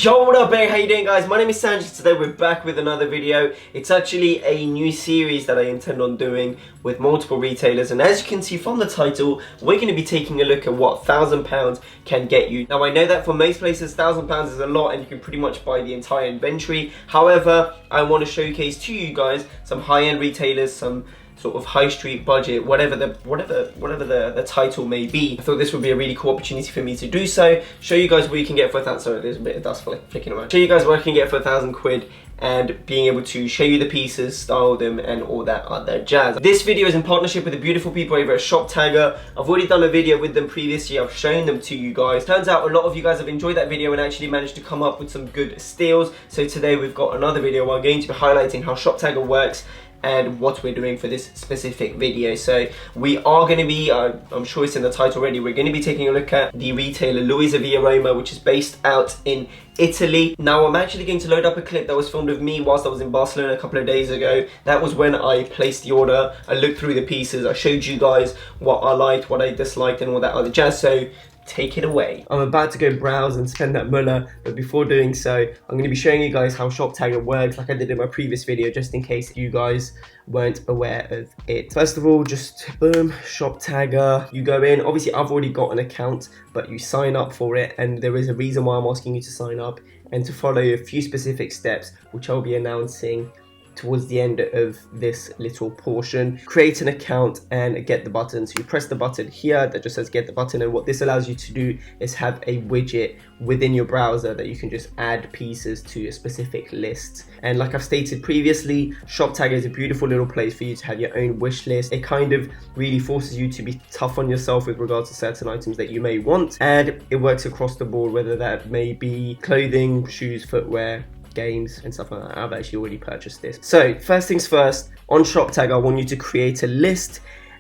Yo, what up, how you doing, guys? My name is Sangiev. Today we're back with another video. It's actually a new series that I intend on doing with multiple retailers, and as you can see from the title, we're going to be taking a look at what £1,000 can get you. Now, I know that for most places £1,000 is a lot and you can pretty much buy the entire inventory. However, I want to showcase to you guys some high-end retailers, some sort of high street budget, whatever the title may be. I thought this would be a really cool opportunity for me to do so. Show you guys what you can get for £1,000. Sorry, there's a bit of dust flicking around. Show you guys what I can get for £1,000 and being able to show you the pieces, style them, and all that other jazz. This video is in partnership with the beautiful people over at Shoptagr. I've already done a video with them previously. I've shown them to you guys. Turns out a lot of you guys have enjoyed that video and actually managed to come up with some good steals. So today we've got another video where I'm going to be highlighting how Shoptagr works and what we're doing for this specific video. So we are going to be, I'm sure it's in the title already, we're going to be taking a look at the retailer Luisaviaroma, which is based out in Italy. Now I'm actually going to load up a clip that was filmed of me whilst I was in Barcelona a couple of days ago. That was when I placed the order. I looked through the pieces, I showed you guys what I liked, what I disliked, and all that other jazz. So take it away. I'm about to go browse and spend that mullah, but before doing so, I'm going to be showing you guys how Shoptagr works, like I did in my previous video, just in case you guys weren't aware of it. First of all, just boom, Shoptagr. You go in. Obviously, I've already got an account, but you sign up for it, and there is a reason why I'm asking you to sign up and to follow a few specific steps, which I'll be announcing towards the end of this little portion. Create an account and get the button. So you press the button here that just says get the button, and what this allows you to do is have a widget within your browser that you can just add pieces to a specific list. And like I've stated previously, Shoptagr is a beautiful little place for you to have your own wish list. It kind of really forces you to be tough on yourself with regards to certain items that you may want, and it works across the board, whether that may be clothing, shoes, footwear, games and stuff like that. I've actually already purchased this. So first things first, on Shoptagr I want you to create a list,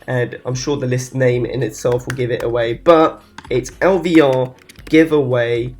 and I'm sure the list name in itself will give it away, but it's LVR giveaway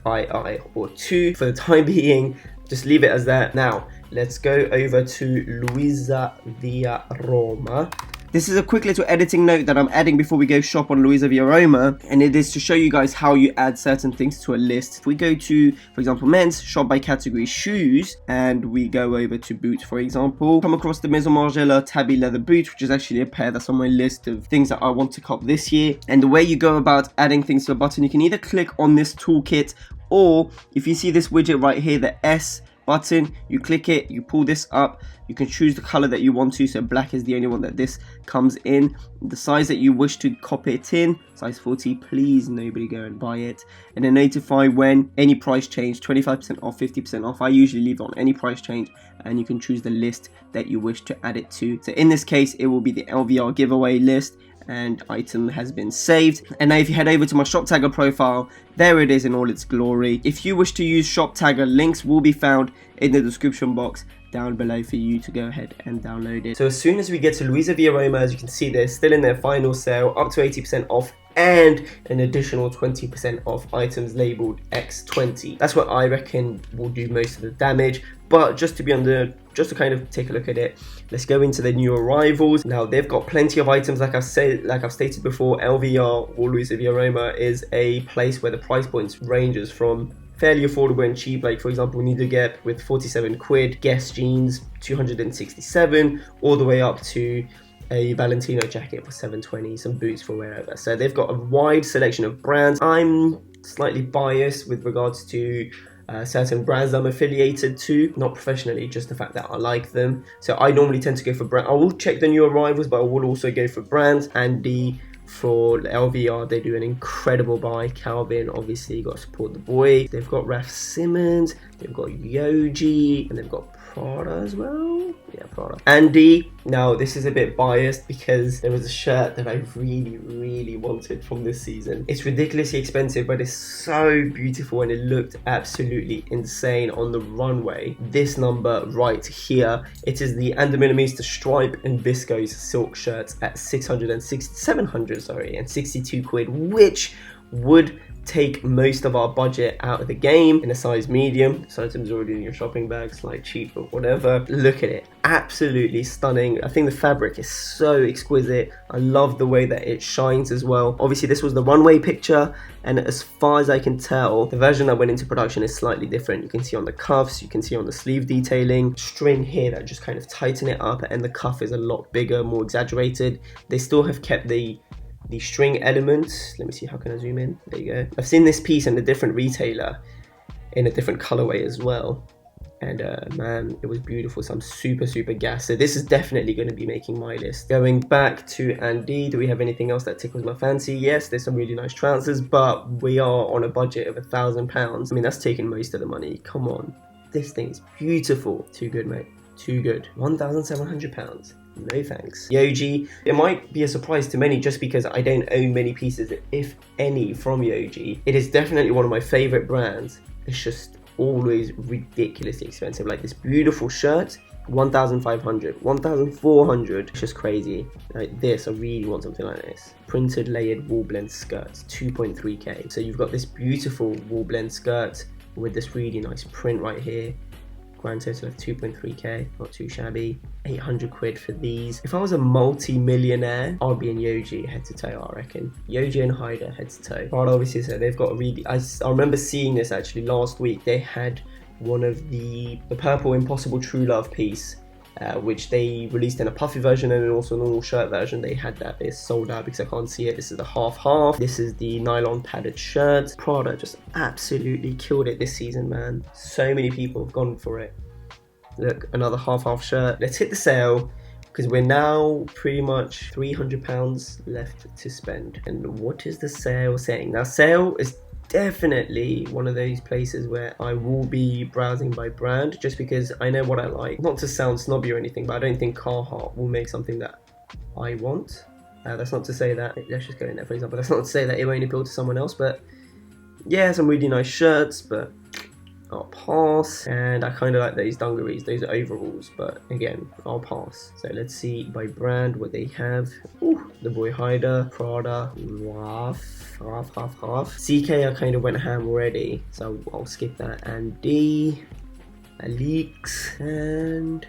II or 2 for the time being. Just leave it as that. Now let's go over to Luisaviaroma. This is a quick little editing note that I'm adding before we go shop on Luisaviaroma, and it is to show you guys how you add certain things to a list. If we go to, for example, men's, shop by category shoes, and we go over to boots, for example, come across the Maison Margiela tabby leather boot, which is actually a pair that's on my list of things that I want to cop this year. And the way you go about adding things to a button, you can either click on this toolkit, or if you see this widget right here, the S button, you click it, you pull this up, you can choose the color that you want to, so black is the only one that this comes in, the size that you wish to copy it in, size 40, please nobody go and buy it, and then notify when any price change, 25% off, 50% off. I usually leave it on any price change, and you can choose the list that you wish to add it to. So in this case, it will be the LVR giveaway list, and item has been saved. And now if you head over to my Shoptagr profile, there it is in all its glory. If you wish to use Shoptagr, links will be found in the description box down below for you to go ahead and download it. So as soon as we get to Luisaviaroma, as you can see, they're still in their final sale, up to 80% off, and an additional 20% off items labeled X20. That's what I reckon will do most of the damage. But just to kind of take a look at it, let's go into the new arrivals. Now they've got plenty of items. Like I've stated before, LVR or Luisaviaroma is a place where the price points ranges from fairly affordable and cheap, like for example Nido Gap with 47 quid, Guess jeans 267, all the way up to a Valentino jacket for 720, some boots for wherever. So they've got a wide selection of brands. I'm slightly biased with regards to certain brands I'm affiliated to, not professionally, just the fact that I like them. So I normally tend to go for brand. I will check the new arrivals, but I will also go for brands. And for LVR, they do an incredible buy. Calvin, obviously, you got to support the boy. They've got Raf Simons, they've got Yoji, and they've got Prada as well. Yeah, Prada. Andy, now this is a bit biased because there was a shirt that I really wanted from this season. It's ridiculously expensive, but it's so beautiful and it looked absolutely insane on the runway. This number right here, it is the Andamillimista stripe and viscose silk shirts at 762 quid, which would take most of our budget out of the game in a size medium. This item's already in your shopping bag, slightly cheap or whatever. Look at it, absolutely stunning. I think the fabric is so exquisite. I love the way that it shines as well. Obviously this was the runway picture, and as far as I can tell, the version that went into production is slightly different. You can see on the cuffs, you can see on the sleeve detailing, string here that just kind of tighten it up, and the cuff is a lot bigger, more exaggerated. They still have kept the string element. Let me see, how can I zoom in? There you go. I've seen this piece in a different retailer in a different colorway as well, and man, it was beautiful. So I'm super gassed. So this is definitely going to be making my list. Going back to Andy, do we have anything else that tickles my fancy? Yes, there's some really nice trousers, but we are on a budget of £1,000. I mean, that's taking most of the money. Come on, this thing is beautiful. Too good, mate, too good. £1,700. No thanks. Yoji, it might be a surprise to many just because I don't own many pieces, if any, from Yoji. It is definitely one of my favorite brands. It's just always ridiculously expensive. Like this beautiful shirt, 1,500, 1,400. It's just crazy. Like this, I really want something like this. Printed layered wool blend skirts, 2.3k. So you've got this beautiful wool blend skirt with this really nice print right here. Grand total of 2.3k, not too shabby. 800 quid for these. If I was a multi-millionaire, I'd be in Yoji head to toe, I reckon. Yoji and Haida head to toe. Prada, obviously, so they've got a really, I remember seeing this actually last week. They had one of the purple Impossible True Love piece, which they released in a puffy version and then also a normal shirt version. They had that. It's sold out because I can't see it. This is the half. This is the nylon padded shirt. Prada just absolutely killed it this season, man. So many people have gone for it. Look, another half shirt. Let's hit the sale because we're now pretty much £300 left to spend. And what is the sale saying? Now, sale is definitely one of those places where I will be browsing by brand just because I know what I like. Not to sound snobby or anything, but I don't think Carhartt will make something that I want. That's not to say that, let's just go in there for example, that's not to say that it won't appeal to someone else, but yeah, some really nice shirts, but I'll pass. And I kind of like those dungarees, those are overalls, but again, I'll pass. So let's see by brand what they have. Ooh, the boy Haida, Prada, half. CK I kind of went ham already, so I'll skip that. And D, Alix, and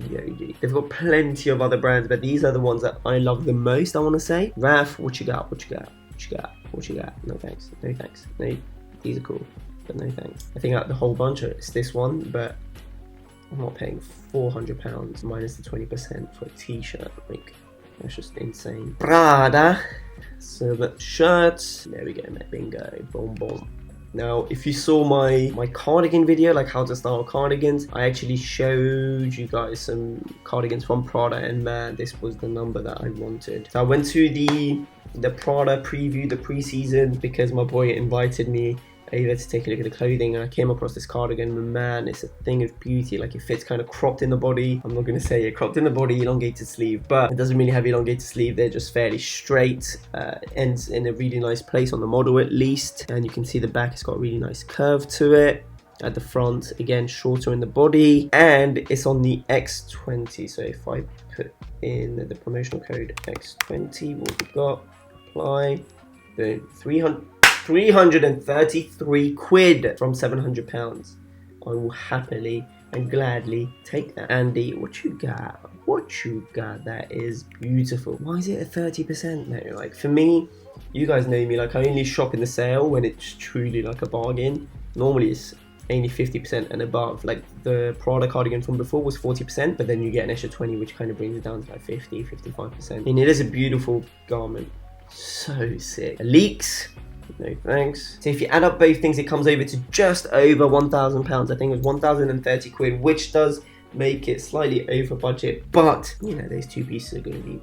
Yoji. They've got plenty of other brands, but these are the ones that I love the most, I want to say. Raf, what you got? No thanks. No, these are cool, but no thanks. I think out the whole bunch of it's this one, but I'm not paying £400 minus the 20% for a t-shirt. Like, that's just insane. Prada, silver shirts. There we go, mate. Bingo. Boom. Now, if you saw my cardigan video, like how to style cardigans, I actually showed you guys some cardigans from Prada, and man, this was the number that I wanted. So I went to the Prada preview, the pre-season, because my boy invited me over to take a look at the clothing, and I came across this cardigan, and man, it's a thing of beauty. Like, it fits kind of cropped in the body. I'm not going to say it cropped in the body, elongated sleeve, but it doesn't really have elongated sleeve. They're just fairly straight, ends in a really nice place on the model at least, and you can see the back, it's got a really nice curve to it. At the front, again, shorter in the body, and it's on the X20. So if I put in the promotional code X20, what we've got, apply, boom, 333 quid from £700. I will happily and gladly take that. Andy, what you got? That is beautiful. Why is it at 30% now? Like, for me, you guys know me, like, I only shop in the sale when it's truly like a bargain. Normally it's only 50% and above. Like, the Prada cardigan from before was 40%, but then you get an extra 20, which kind of brings it down to like 55%. And it is a beautiful garment. So sick. Leaks, no thanks. So if you add up both things, it comes over to just over £1,000. I think it was 1,030 quid, which does make it slightly over budget, but you know, those two pieces are going to be,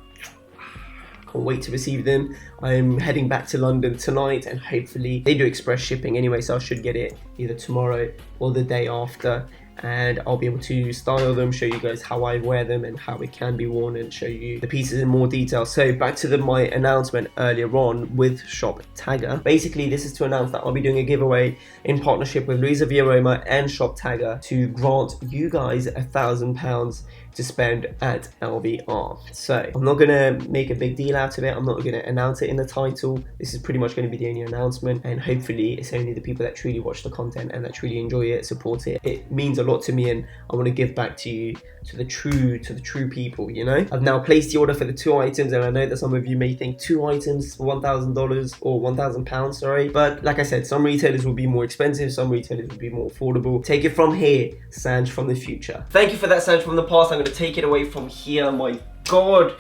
can't wait to receive them. I'm heading back to London tonight, and hopefully they do express shipping anyway, so I should get it either tomorrow or the day after, and I'll be able to style them, show you guys how I wear them and how it can be worn, and show you the pieces in more detail. So back to my announcement earlier on with Shoptagr. Basically, this is to announce that I'll be doing a giveaway in partnership with Luisaviaroma and Shoptagr to grant you guys £1,000 to spend at LVR. So I'm not gonna make a big deal out of it. I'm not gonna announce it in the title. This is pretty much gonna be the only announcement, and hopefully it's only the people that truly watch the content and that truly enjoy it, support it. It means a lot to me, and I want to give back to you, to the true people, you know. I've now placed the order for the 2 items, and I know that some of you may think 2 items for $1,000 or £1,000, sorry, but like I said, some retailers will be more expensive, some retailers will be more affordable. Take it from here, Sanj from the future. Thank you for that, Sanj from the past. I'm going to take it away from here. My god,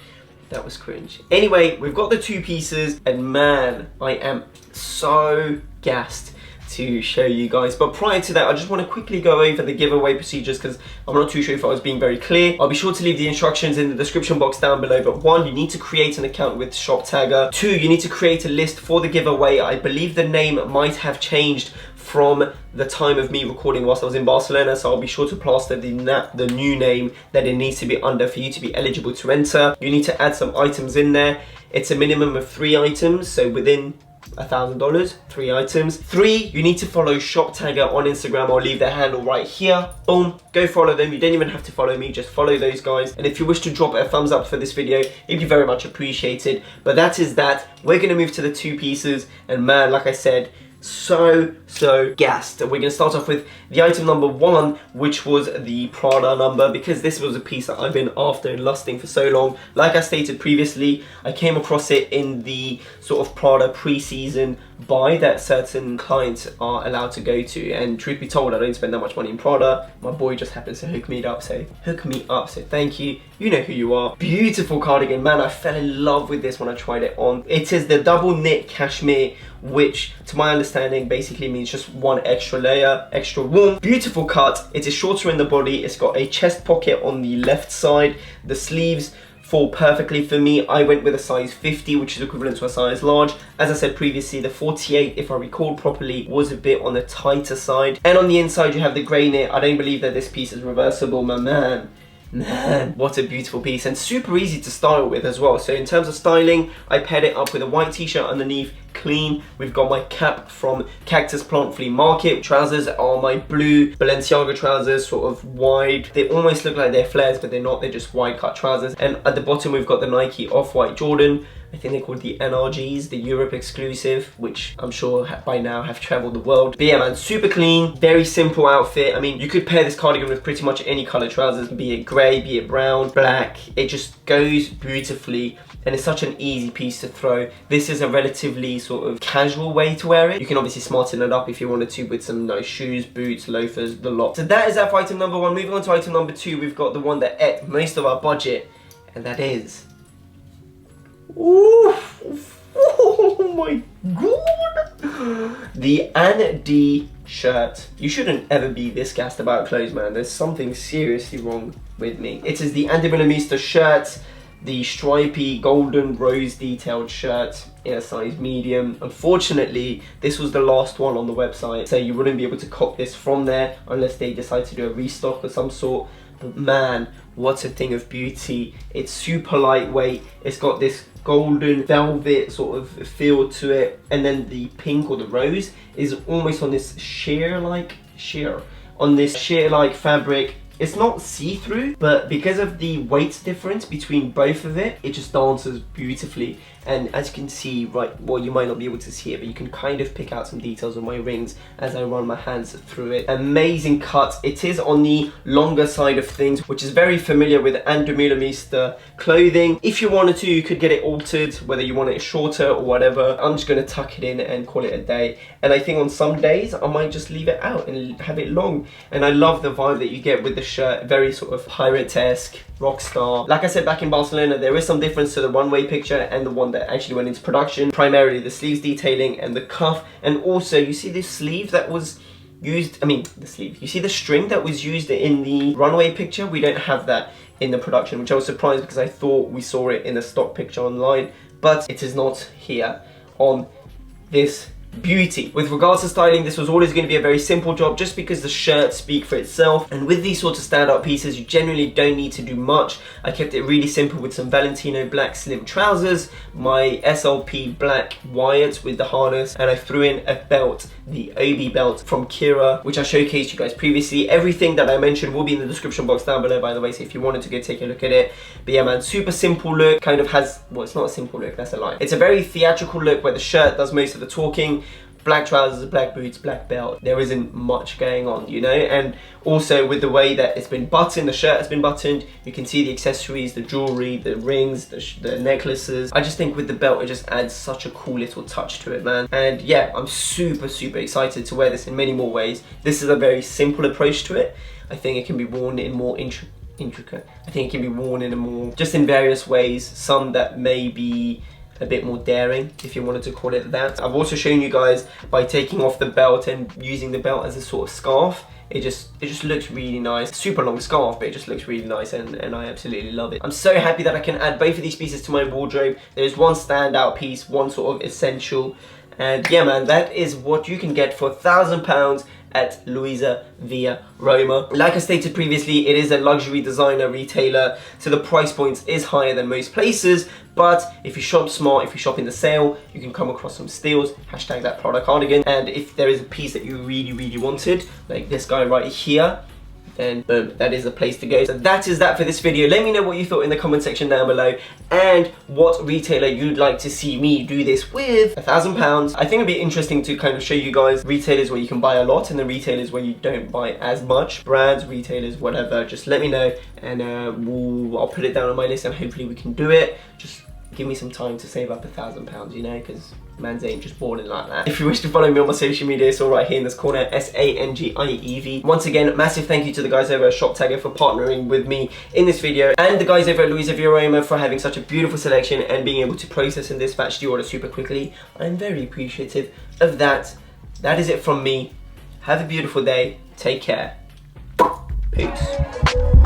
that was cringe. Anyway, we've got the 2 pieces, and man, I am so gassed to show you guys. But prior to that, I just want to quickly go over the giveaway procedures, because I'm not too sure if I was being very clear. I'll be sure to leave the instructions in the description box down below. But 1, you need to create an account with Shoptagr. 2, you need to create a list for the giveaway. I believe the name might have changed from the time of me recording whilst I was in Barcelona, so I'll be sure to plaster the new name that it needs to be under for you to be eligible to enter. You need to add some items in there. It's a minimum of 3 items, so within $1,000, 3 items. 3, you need to follow Shoptagr on Instagram. I'll leave their handle right here. Boom, go follow them. You don't even have to follow me, just follow those guys. And if you wish to drop a thumbs up for this video, it'd be very much appreciated. But that is that. We're gonna move to the 2 pieces, and man, like I said, so gassed. We're gonna start off with the item number 1, which was the Prada number, because this was a piece that I've been after and lusting for so long. Like I stated previously, I came across it in the sort of Prada pre-season buy that certain clients are allowed to go to, and truth be told, I don't spend that much money in Prada. My boy just happens to hook me up, so thank you. You know who you are. Beautiful cardigan, man. I fell in love with this when I tried it on. It is the double knit cashmere, which to my understanding basically means just 1 extra layer, extra warm. Beautiful cut. It is shorter in the body. It's got a chest pocket on the left side. The sleeves fall perfectly for me. I went with a size 50, which is equivalent to a size large. As I said previously, the 48, if I recall properly, was a bit on the tighter side. And on the inside, you have the grey knit. I don't believe that this piece is reversible, my man. Man, what a beautiful piece, and super easy to style with as well. So in terms of styling, I paired it up with a white t-shirt underneath, clean. We've got my cap from Cactus Plant Flea Market. Trousers are my blue Balenciaga trousers, sort of wide. They almost look like they're flares, but they're not. They're just wide cut trousers. And at the bottom, we've got the Nike Off-White Jordan. I think they're called the NRGs, the Europe exclusive, which I'm sure by now have traveled the world. But yeah, man, super clean, very simple outfit. I mean, you could pair this cardigan with pretty much any color trousers, be it gray, be it brown, black. It just goes beautifully, and it's such an easy piece to throw. This is a relatively sort of casual way to wear it. You can obviously smarten it up if you wanted to with some nice shoes, boots, loafers, the lot. So that is that for item number 1. Moving on to item number 2, we've got the one that ate most of our budget, and that is... Ooh, oh my god! The Anne D shirt. You shouldn't ever be this gassed about clothes, man. There's something seriously wrong with me. It is the Andy Millamista shirt, the stripy golden rose detailed shirt in a size medium. Unfortunately, this was the last one on the website, so you wouldn't be able to cop this from there unless they decide to do a restock of some sort. But man, what a thing of beauty. It's super lightweight. It's got this golden velvet sort of feel to it, and then the pink or the rose is almost on this sheer-like fabric. It's not see-through, but because of the weight difference between both of it, it just dances beautifully. And as you can see, right, well, you might not be able to see it, but you can kind of pick out some details on my rings as I run my hands through it. Amazing cut. It is on the longer side of things, which is very familiar with Andy Millamista clothing. If you wanted to, you could get it altered, whether you want it shorter or whatever. I'm just gonna tuck it in and call it a day. And I think on some days, I might just leave it out and have it long. And I love the vibe that you get with the shirt, very sort of pirate-esque, rock star. Like I said back in Barcelona, there is some difference to the runway picture and the one that actually went into production. Primarily the sleeves detailing and the cuff, and also you see this sleeve that was used, you see the string that was used in the runway picture. We don't have that in the production, which I was surprised because I thought we saw it in the stock picture online, but it is not here on this beauty. With regards to styling, this was always going to be a very simple job just because the shirts speak for itself, and with these sorts of standout pieces you generally don't need to do much. I kept it really simple with some Valentino black slim trousers, my SLP black wires with the harness, and I threw in a belt, the OB belt from Kira, which I showcased you guys previously. Everything that I mentioned will be in the description box down below, by the way, so if you wanted to go take a look at it. But yeah man, super simple look, kind of has, well, it's not a simple look, that's a lie. It's a very theatrical look where the shirt does most of the talking. Black trousers, black boots, black belt. There isn't much going on, you know? And also with the way that it's been buttoned, the shirt has been buttoned, you can see the accessories, the jewelry, the rings, the necklaces. I just think with the belt, it just adds such a cool little touch to it, man. And yeah, I'm super, super excited to wear this in many more ways. This is a very simple approach to it. I think it can be worn in more intricate. I think it can be worn in a more, just in various ways. Some that may be a bit more daring, if you wanted to call it that. I've also shown you guys by taking off the belt and using the belt as a sort of scarf. It just looks really nice. Super long scarf, but it just looks really nice, and I absolutely love it. I'm so happy that I can add both of these pieces to my wardrobe. There's one standout piece, one sort of essential, and yeah man, that is what you can get for £1,000 at Luisaviaroma. Like I stated previously, it is a luxury designer retailer, so the price points is higher than most places, but if you shop smart, if you shop in the sale, you can come across some steals, hashtag that Prada cardigan, and if there is a piece that you really wanted, like this guy right here, then boom, that is the place to go. So that is that for this video. Let me know what you thought in the comment section down below, and what retailer you'd like to see me do this with. £1,000. I think it'd be interesting to kind of show you guys retailers where you can buy a lot and the retailers where you don't buy as much. Brands, retailers, whatever, just let me know, and I'll put it down on my list, and hopefully we can do it. Just give me some time to save up £1,000, you know, because man's ain't just balling like that. If you wish to follow me on my social media, it's all right here in this corner, SANGIEV. Once again, massive thank you to the guys over at Shoptagr for partnering with me in this video, and the guys over at Luisaviaroma for having such a beautiful selection and being able to process and dispatch the order super quickly. I'm very appreciative of that. That is it from me. Have a beautiful day. Take care. Peace.